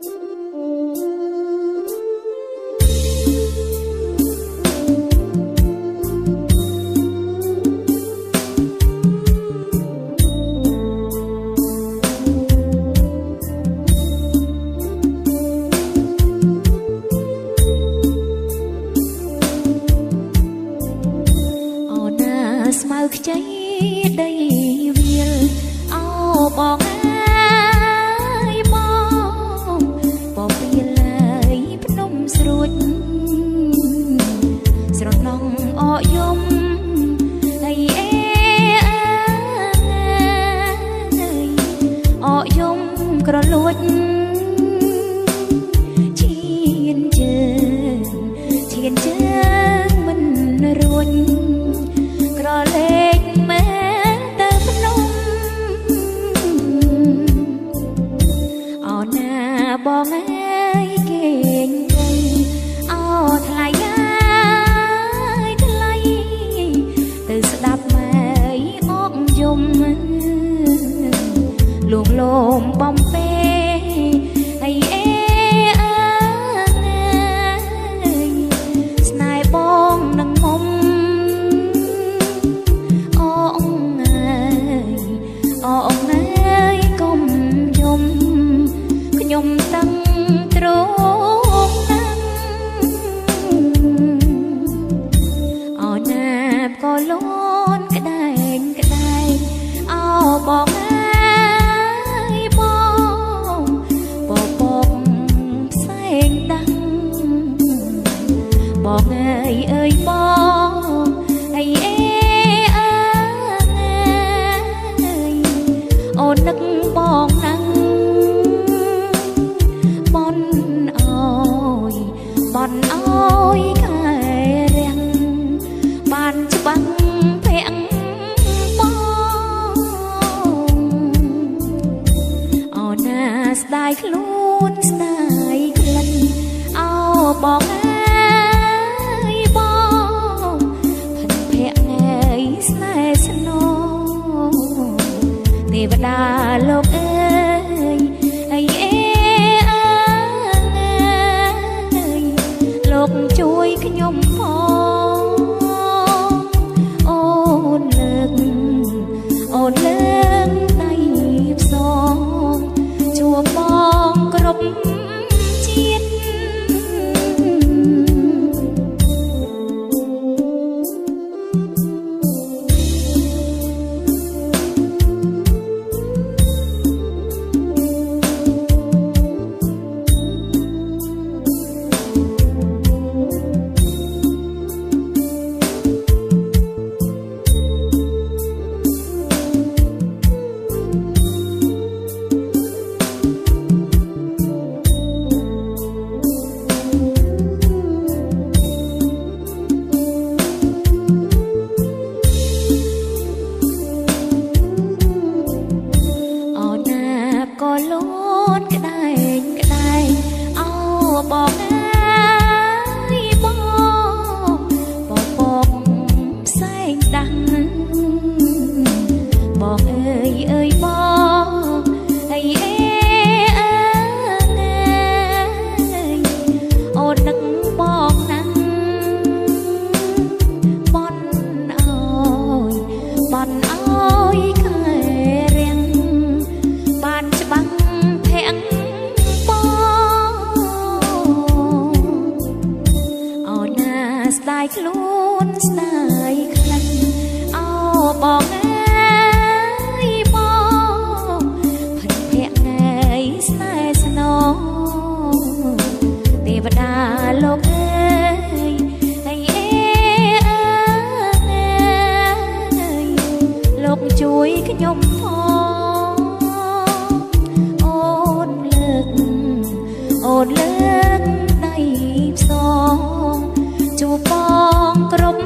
ស្មៅខ្ចីដីវាលអោបងអើយបងបបៀលហើយភ្នំស្រួចស្រណងអកយំហើយអកយំក្រលួចឈានជើងមិនរួចក្រលេងមើលទៅភ្នំអោណាបងអើយគេងអោថ្លៃអើយថ្លៃទៅស្ដាប់ម៉ែអកយំលួងលោមបំពេហើយស្នេហ៍បងនឹងមុំអូនអើយកុំយំខ្ញុំតាំងត្រង់ណាំអូនណាបក៏លូនក្ដែងអោបងអើយបងបបកផ្សែងដាំងបងអើយបងអូននឹកបងណាំងបនអើយខែរាំងបានច្បាំងភាំងបងអូនណាស្ដាយខ្លួនស្ដាយក្លិនអោបងអើយបងភិនភក្អើយស្នេហ៍ស្នងទេវតាលោកអើយលោកជួយខ្ញុំផងអូនលើកដៃផ្សងជួបបងគ្រប់ជាតិក៏លូនក្ដែងអោបងអើយបងបបកផ្សែងដាំងបងអើយបងអូននឹកបងណាំងបនអើយខែរាំងបានច្បាំងភាំងបងអូនណាស្ដាយខ្លួនស្ដាយក្លិនអោបងអើយបងភិនភក្អើយស្នេហ៍ស្នងទេវតាលោកអើយលោកជួយខ្ញុំផងអូនលើកដៃផ្សងជួបបងគ្រប់